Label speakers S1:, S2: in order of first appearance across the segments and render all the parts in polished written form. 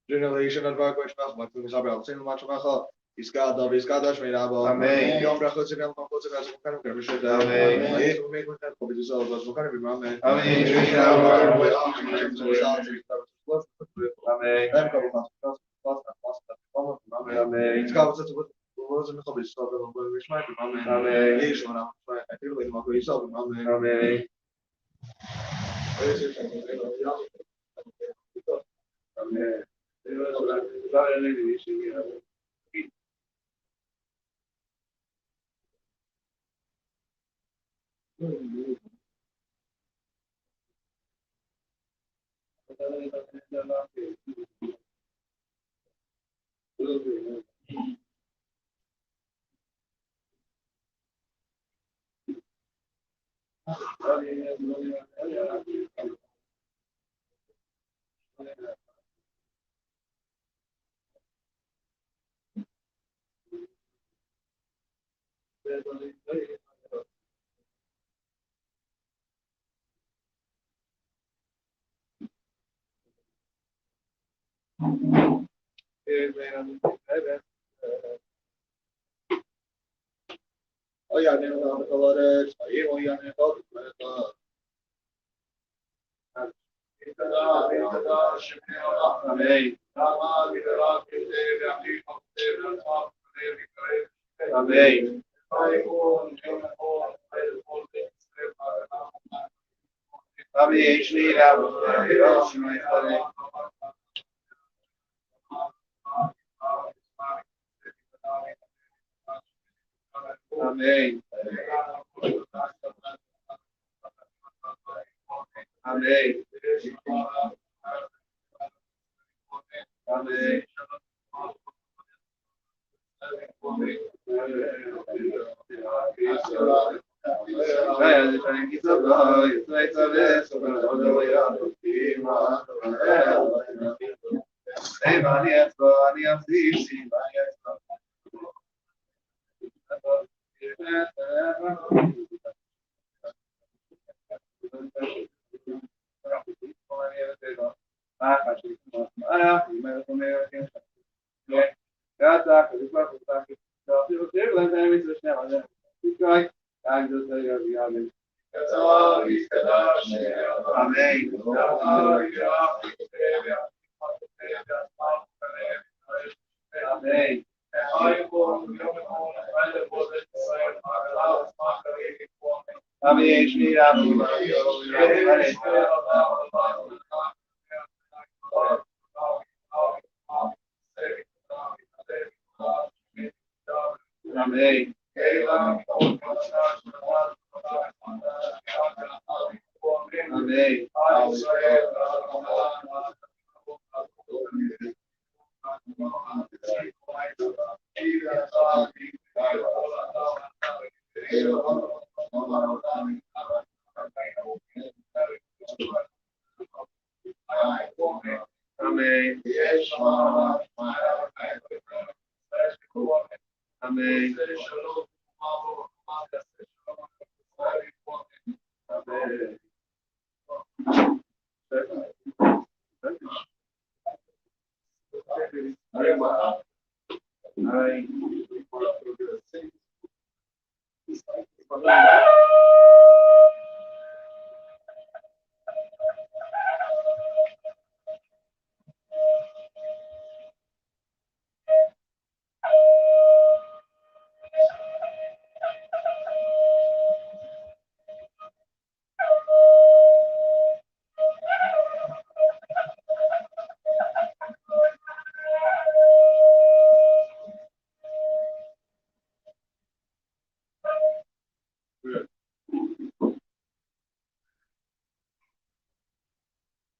S1: Generation advar koish mach mat tu Isabel sin mach macha iskada viskada shmeirabo amen yom brachot zevel machot zevel zvukan kerbishet amen yes umet mit ko bizol zvukan bim amen amen amen dem ko amen iskada zvukan was een hobby zo dat we weer smijten amen amen yes maar ik wil het maar voor jezelf amen amen amen Oh ja, nee, dan gaan we helemaal ja, nee, dat Amém. Amém. Amém. Amém. Amém. Amém.
S2: Amen. Amen.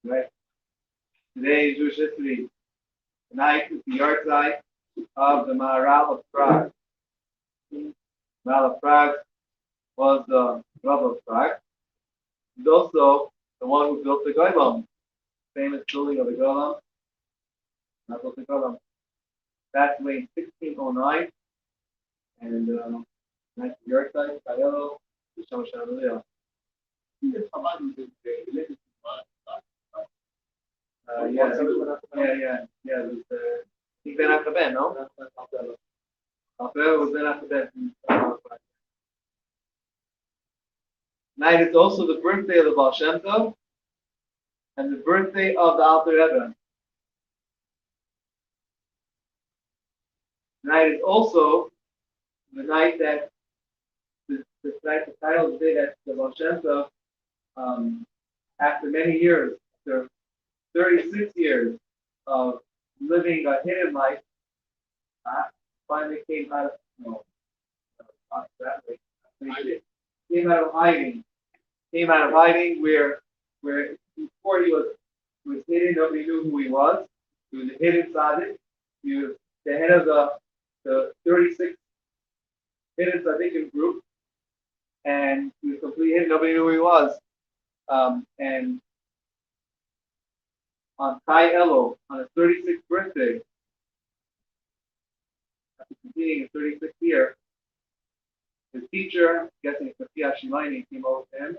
S2: Right. Today in Jewish history, tonight is the yahrzeit of the Maharal of Prague. Maharal of Prague was the Rav of Prague. He's also the one who built the Golem, famous building of the Golem. Not built the Golem. Passed away in 1609, and tonight's the yahrzeit, Kayelo, Yisham Shalom. Yeah. He's been after Ben, no? After was Ben after Ben. Tonight is also the birthday of the Baal Shem Tov and the birthday of the Alter Rebbe. Tonight is also the night that the title of the day that the Baal Shem Tov, after many years, after 36 years of living a hidden life, finally came out of hiding. Came out of hiding where before he was hidden, nobody knew who he was. He was a hidden tzaddik. He was the head of the 36 hidden tzaddikim group, and he was completely hidden. Nobody knew who he was. And on Kai Elo, on his 36th birthday, after completing his 36th year, his teacher, I'm guessing Sophia Shimaini, came over to him,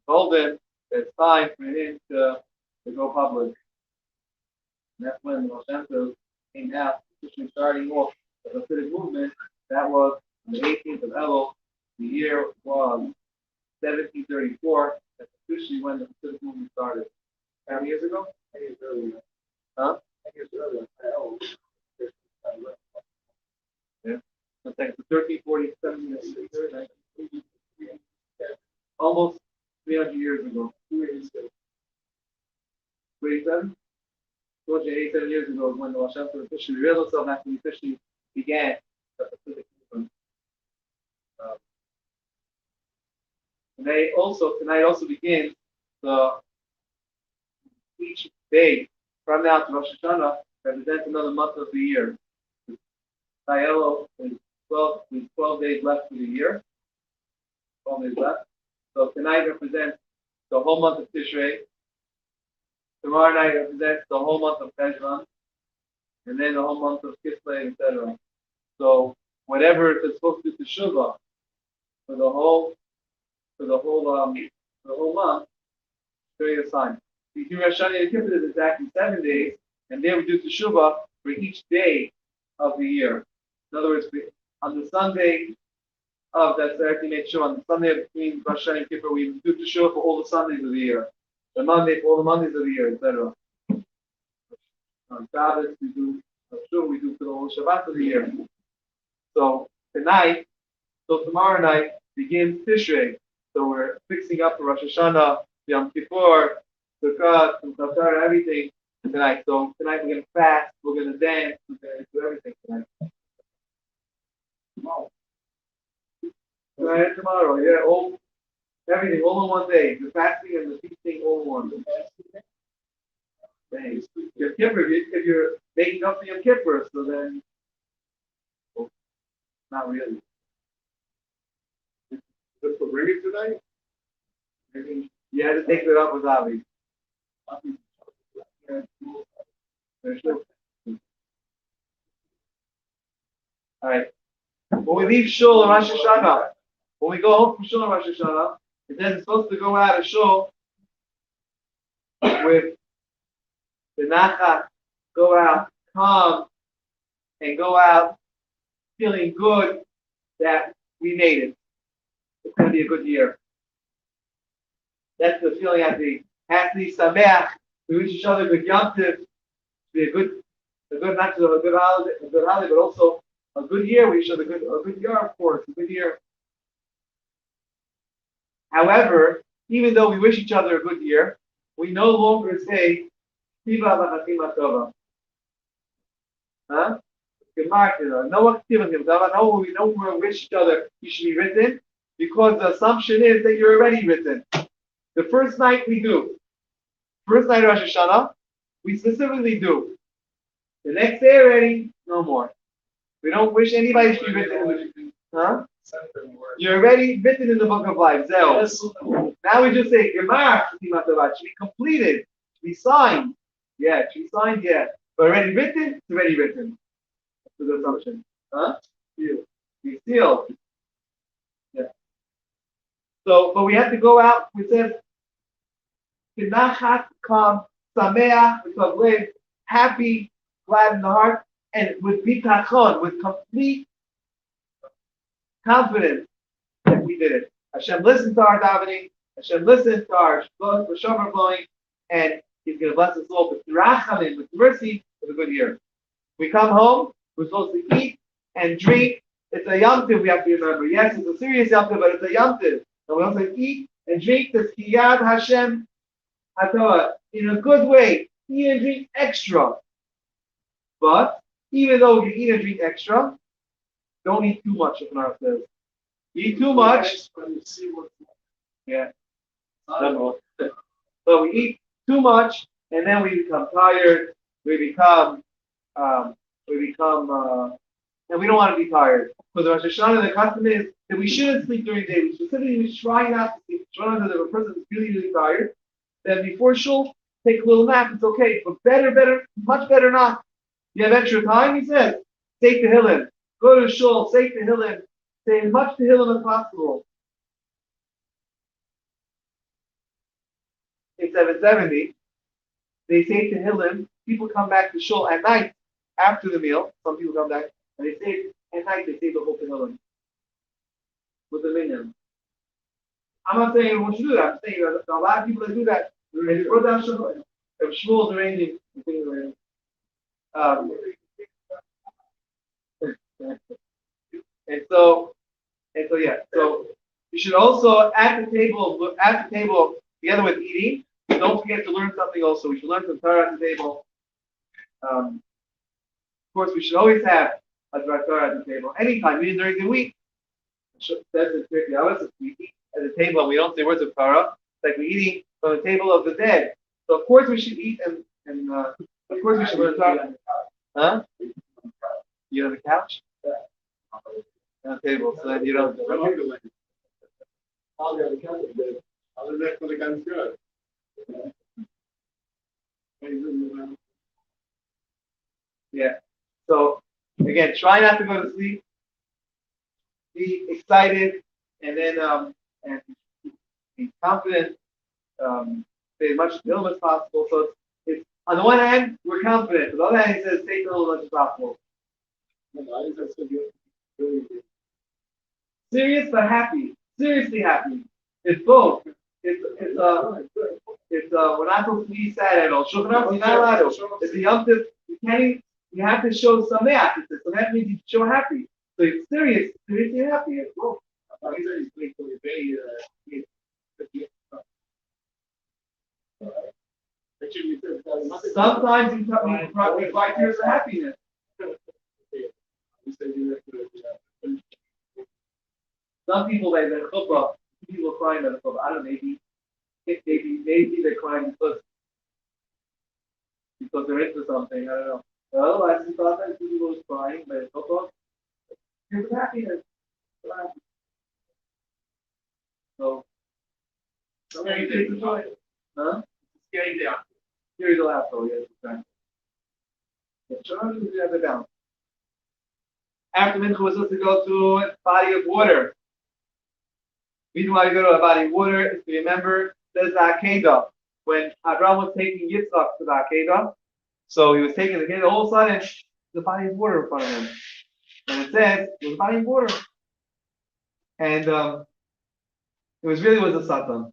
S2: told him that it's time for him to go public. And that's when the Baal Shem Tov came out, officially starting off the Hasidic movement. That was on the 18th of Elul. The year was 1734. That's officially when the Hasidic movement started. How many years ago? 10 years earlier. Huh? 10 years earlier. Yeah. So 1347 years. Almost 300 years ago. 287? 287 years ago when the Baal Shem Tov officially revealed himself after he officially began the Hasidic movement. Tonight also begins each day from now to Rosh Hashanah represents another month of the year. Kayelo is 12 days left for the year. 12 days left. So tonight represents the whole month of Tishrei. Tomorrow night represents the whole month of Cheshvan, and then the whole month of Kislev, etc. So whatever it's supposed to do Teshuvah for the whole month, show you a sign. Between Rosh Hashanah and Kippur is exactly 7 days, and there we do Teshuvah for each day of the year. In other words, on the Sunday of that Saturday, make sure on the Sunday between Rosh Hashanah and Kippur, we do Teshuvah for all the Sundays of the year. The Monday for all the Mondays of the year, etc. On Shabbos we do Teshuvah, we do for the whole Shabbat of the year. So tomorrow night begins Tishrei. So we're fixing up for Rosh Hashanah, Yom Kippur, Sukkot, Sukkot, everything tonight. So tonight we're going to fast, we're going to dance, we're going to do everything tonight. Tomorrow, yeah, everything, all in one day. The fasting and the feasting all in one. Thanks. Yom Kippur, if you're making up for Yom Kippur, so then, well, not really.
S1: Just for bringing tonight?
S2: You had to take it up with Avi. All right. When we leave Shul on Rosh Hashanah, when we go home from Shul on Rosh Hashanah, it says it's supposed to go out of Shul with the Nachat, go out calm, and go out feeling good that we made it. It's going to be a good year. That's the feeling at the Sameach. We wish each other good Yom Tov, be a good not just a good holiday, but also a good year. We wish each other a good year, of course, a good year. However, even though we wish each other a good year, we no longer say Tiva Lachatima Tova. Huh? No, we don't wish each other you should be written, because the assumption is that you're already written. The first night we do. First night of Rosh Hashanah, we specifically do. The next day already, no more. We don't wish anybody to be written. Huh? You're already written in the book of life. Zell. Now we just say, Gemar, should be completed, should be signed. Yeah, should be signed, yeah. But already written, it's already written. That's the assumption. Huh? Be sealed. Yeah. So, but we have to go out, we said, Kinachat, calm, sameach, with happy, glad in the heart, and with bitachon, with complete confidence that we did it. Hashem listened to our davening, Hashem listened to our shofar blowing, and He's going to bless us all with rachamim, with mercy, with a good year. We come home, we're supposed to eat and drink. It's a Yom Tov, we have to remember. Yes, it's a serious Yom Tov, but it's a Yom Tov. And we also eat and drink this Kiyad Hashem Hatoah in a good way. Eat and drink extra. But even though you eat and drink extra, don't eat too much, if not says. Eat too much. Yeah. So we eat too much, and then we become tired. And we don't want to be tired. For the Rosh Hashanah, the custom is that we shouldn't sleep during the day. We specifically try not to sleep. Try not to, if a person is really, really tired, then before shul, take a little nap. It's okay. But much better not. You have extra time, he says, say Tehillim. Go to shul, say Tehillim. Say as much Tehillim as possible. In 770, they say Tehillim. People come back to shul at night after the meal. Some people come back and they say at night they say the whole Tehillim with the minyan. I'm not saying everyone should do that. I'm saying that a lot of people that do that. They go down shul. If shul is arranging, things arranging. And so yeah. So you should also at the table together with eating. Don't forget to learn something also. We should learn some Torah at the table. Of course, we should always have a Torah at the table. Anytime, even during the week. Says it quickly. We eat at the table and we don't say words of Torah. It's like we're eating from the table of the dead. So of course we should eat and of course we should learn Torah. Huh? You on the couch? On the table, so then you don't. Yeah. So again, try not to go to sleep. Be excited, and then and be confident. Say as much Tehillim as possible. So it's on the one hand we're confident. On the other hand, he says take Tehillim as much as possible. Serious but happy. Seriously happy. It's both. It's we're not supposed to be sad at all. Shulchan Aruch, you're not allowed to. It's a Yom Tov. You have to show sameach. Sameach means you show happy. So it's serious. Seriously happy. It's both. Sometimes you probably 5 years of happiness. Some people they chuppah, people crying at the chuppah. I don't know, maybe they're crying because they're into something. I don't know. Well, I just thought that people was crying, but it's chuppah. Here's happiness. So Scary day. Huh? Scary day. Scary day after, yes, exactly. After Mincha, we're supposed to go to a body of water. The reason why we go to a body of water is to remember, says the Akedah. When Abraham was taking Yitzchak to the Akedah, so he was taking the Akedah, all of a sudden, the body of water in front of him. And it says, there's a body of water. And it was a Satan.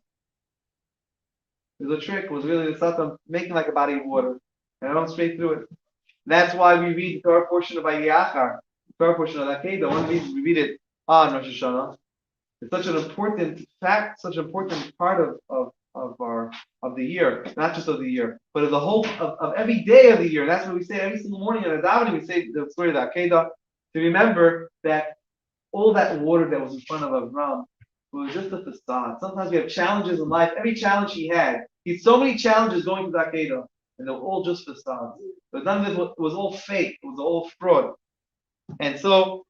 S2: It was a trick. It was really the Satan making like a body of water. And I went straight through it. That's why we read the Torah portion of Vayachar, the Torah portion of Akedah. One reason we read it on Rosh Hashanah. It's such an important fact, such an important part of the year, not just of the year, but of the whole of every day of the year. That's what we say every single morning in the davening. We say the story of the Akedah to remember that all that water that was in front of Avram was just a facade. Sometimes we have challenges in life. Every challenge he had so many challenges going to the Akedah, and they were all just facades. But none of it was all fake. It was all fraud. And so,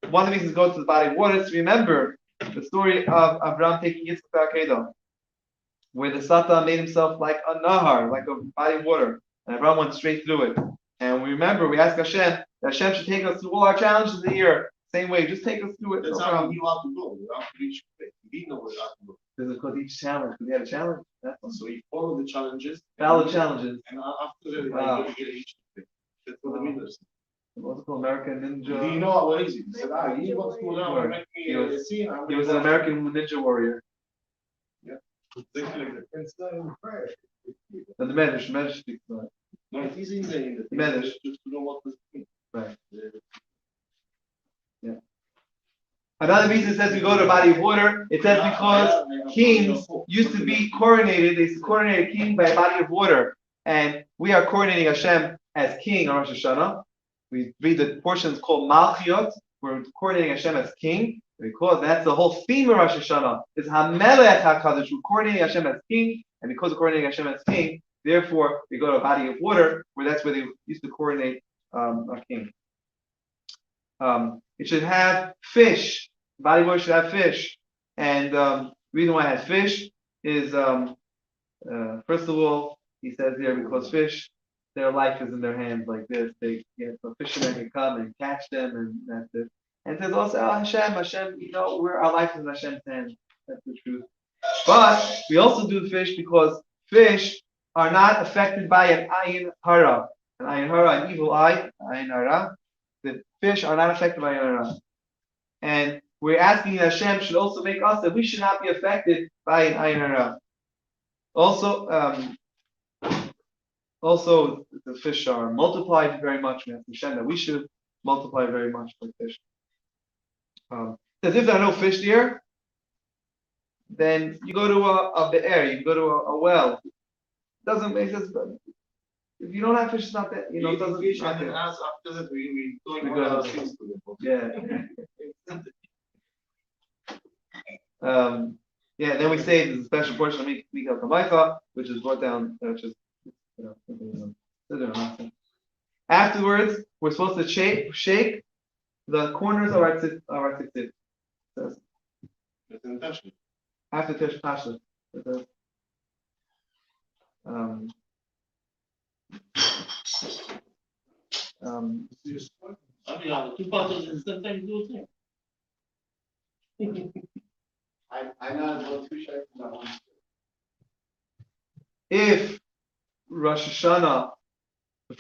S2: one of the reasons to go to the body of water is to remember the story of Abraham taking Yitzchak to Akedah, where the Satan made himself like a nahar, like a body of water, and Abraham went straight through it. And we ask Hashem that Hashem should take us through all our challenges of the year. Same way, just take us through it.
S1: That's how you have to go. You have to reach he knows how to go.
S2: Because each challenge, because he had a challenge.
S1: So you follow the challenges.
S2: Follow the challenges.
S1: And after that, you get each thing. That's what the meaners.
S2: What's it called? American Ninja.
S1: Do you know what is it? He said, he wants to go down and make me a scene.
S2: He was an American Ninja warrior.
S1: Yeah. Exactly like that. It's not in prayer.
S2: And the Medrash speaks about it.
S1: No, it is in the
S2: Medrash.
S1: Just to know what does it mean.
S2: Right. Yeah. Another reason it says we go to a body of water, it says because kings used to be coronated, they used to coronate a king by a body of water. And we are coronating Hashem as king on Rosh Hashanah. We read the portions called Malchiot. We're coronating Hashem as king. Because that's the whole theme of Rosh Hashanah. Is Hamelech HaKadosh. We're coronating Hashem as king. And because we're coronating Hashem as king, therefore we go to a body of water, where that's where they used to coronate a king. It should have fish. The body of water should have fish. And the reason why it has fish is, first of all, he says here, because fish, their life is in their hands like this. They get the fishermen can come and catch them, and that's it. And it says also, Hashem, our life is in Hashem's hands. That's the truth. But we also do fish because fish are not affected by an ayin hara. An ayin hara, an evil eye, ayin hara. The fish are not affected by ayin hara. And we're asking that Hashem should also make us that we should not be affected by an ayin hara. Also, the fish are multiplied very much. We ask Hashem that we should multiply very much like fish. Because if there are no fish there, then you go to a be'er, you go to a well. It doesn't make sense. If you don't have fish, it's not that. It doesn't.
S1: Fish, and then after that, we doing one other things to them.
S2: Yeah. Then we say there's a special portion of Mincha Maariv, which is brought down, which is, afterwards, we're supposed to shake the corners of our tzitzit. After Tashlich.
S1: Two parts at the same time do it. I know about two shakes that one.
S2: If Rosh Hashanah,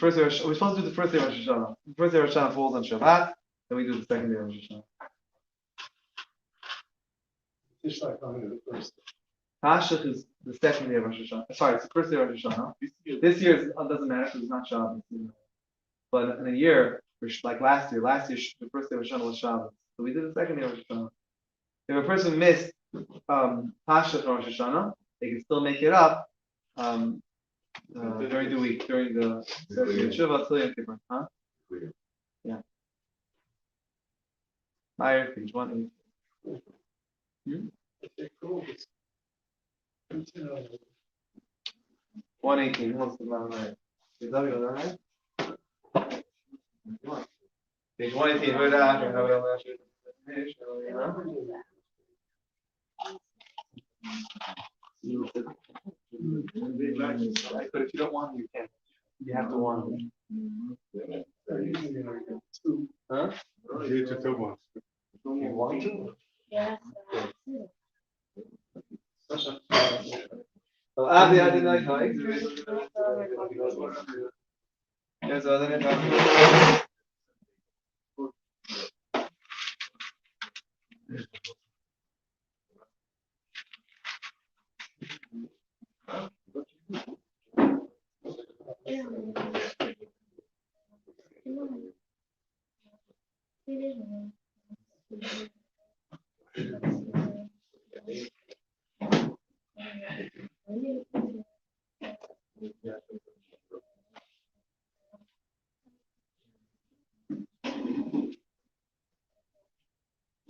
S2: we're supposed to do the first day of Rosh Hashanah. The first day of Rosh Hashanah falls on Shabbat, then we do the second day of Rosh Hashanah. Tashlich is the second day of Rosh Hashanah. Sorry, it's the first day of Rosh Hashanah. This year it doesn't matter because it's not Shabbat. But in a year, like last year the first day of Rosh Hashanah was Shabbat. So we did the second day of Rosh Hashanah. If a person missed Tashlich on Rosh Hashanah, they can still make it up during the week, during the Shuvah till Yom Kippur. Huh? Yeah. Higher, page 180. 118. What's the line right? Is that right? Page 118. Where that? But if you don't want them, you can. You have to want them. Huh? You want to?
S3: Yes.
S2: I didn't know. Yes, I didn't know.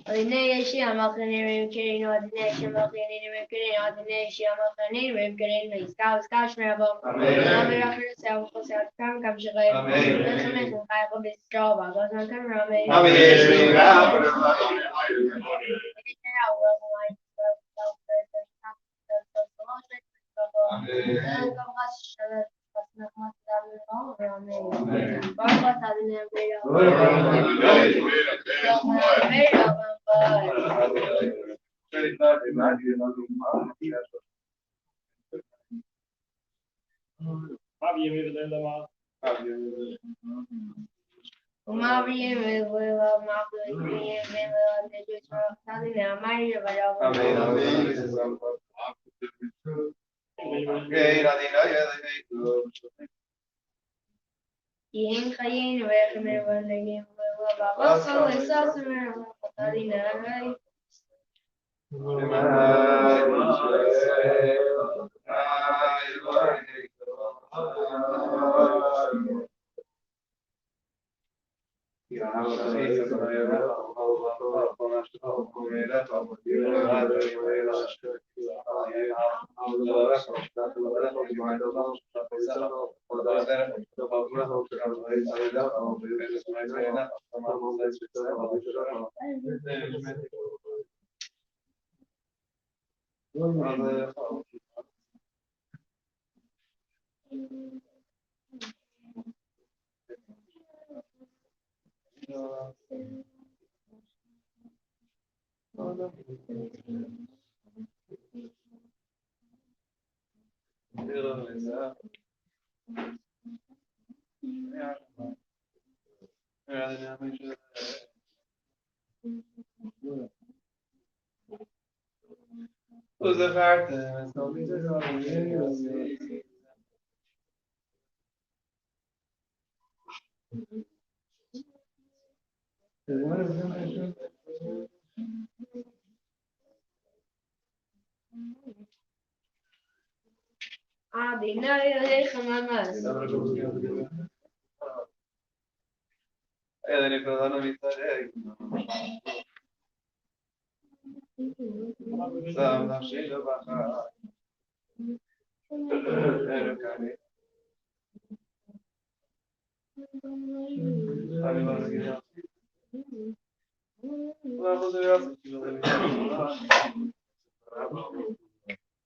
S3: Adine Shiamakaniri Kirin, Adine Shiamakaniri Kirin, Adine Shiamakaniri Kirin, Scout Marable, Rami after the cell for South Come Shay, Benjamin and Michael Miss Java, goes on come Rami. Yin Kayin, where me when the game was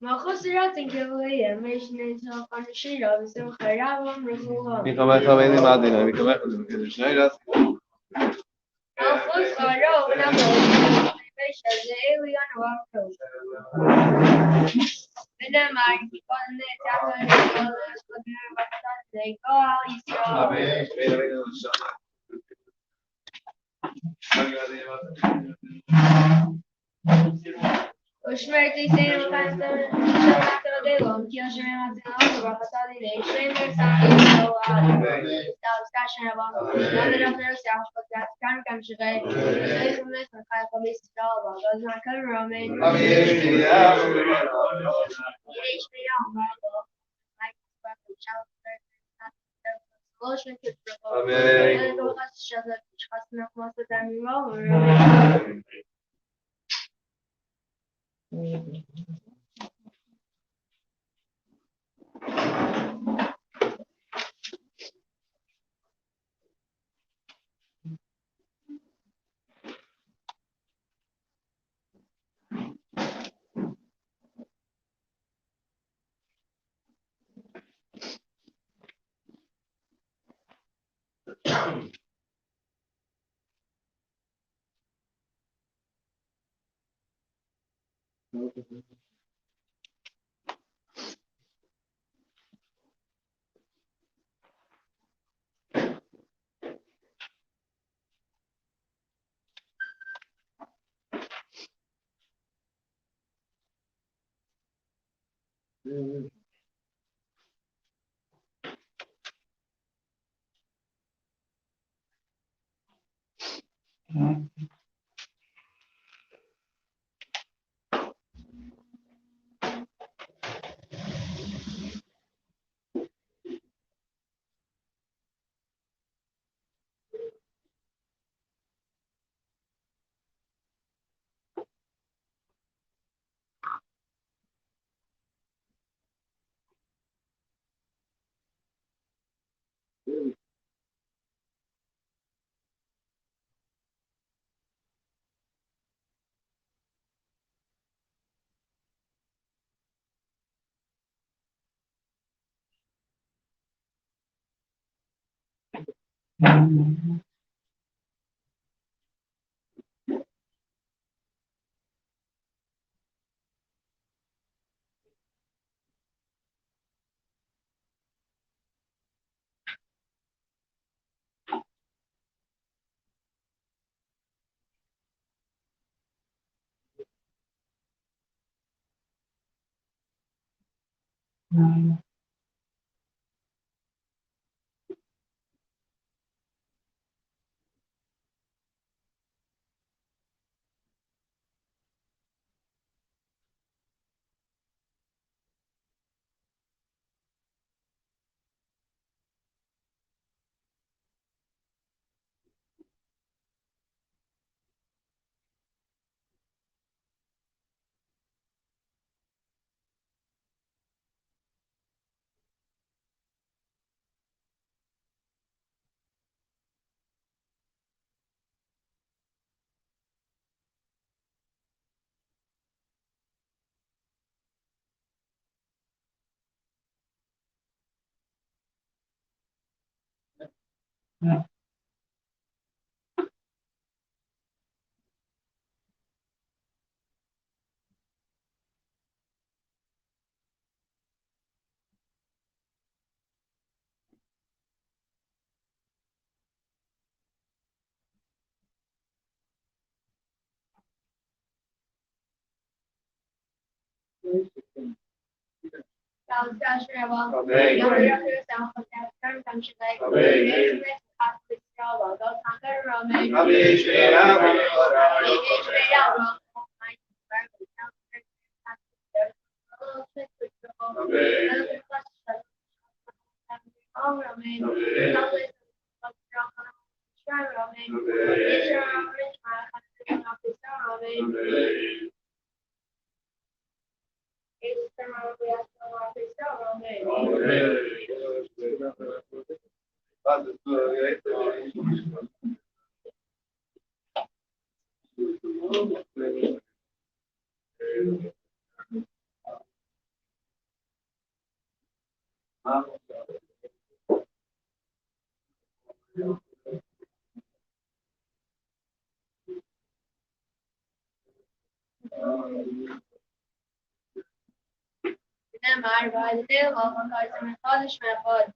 S3: ما خسرت الجوية مش نسوق الشيرة بسوق خراب مرسوها
S2: Mikhail Khavedi Madina, Mikhail Khavedi.
S3: ما خسروا ونمو مش الزيوي أنا وقتو من ما يكون تعمل خلاص قدر بطل زي قال وشمرتي سين وقت تردلهم كي أشمر مثلا وقت لي شمر سامي هو داوس كاشنا بام هذا رفض رسالة فقط كان شغال ليس مثل خلق بيسترابا غزنا كل رامين ليش بيوم مرضو Solution to propose. Amen. Mincha Maariv, the welcome cards and my father's my bud.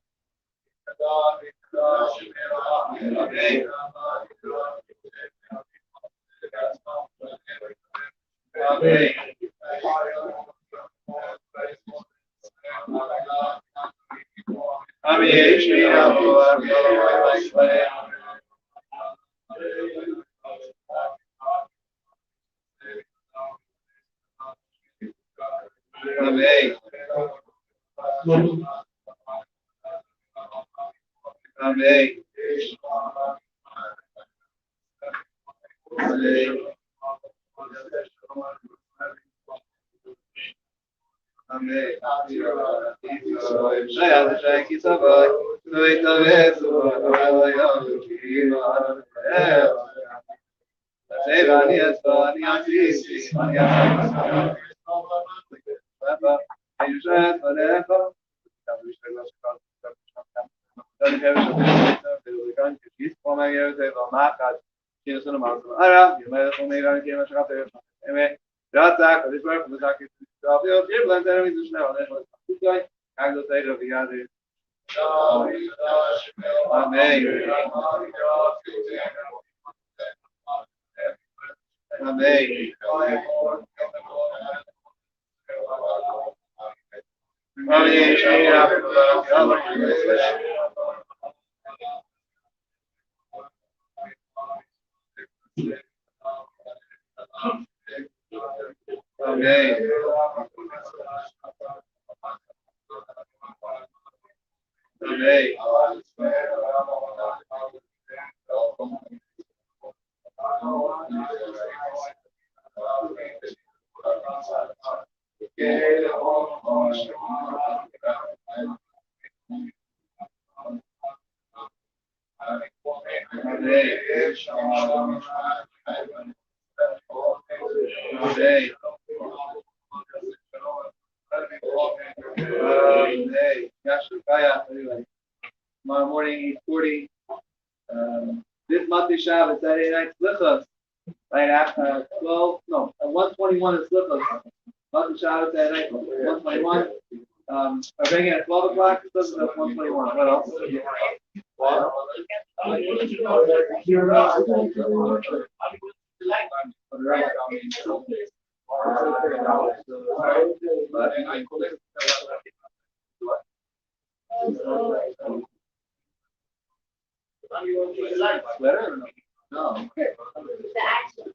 S2: Ratzak, this one from the Zaki. Give them enemies to smell. That's what I'm going. I'm going to say to the other. Amen. Amen. Tomorrow morning, 8:40. This monthly Shabbat, Saturday night, Slichos, right after 12, no, at 1:21 is Slichos. Monthly Shabbat, Saturday night, 1:21. I'm bringing at 12 o'clock, Slichos at 1:21. What else? Sweater or no? No.
S3: The action.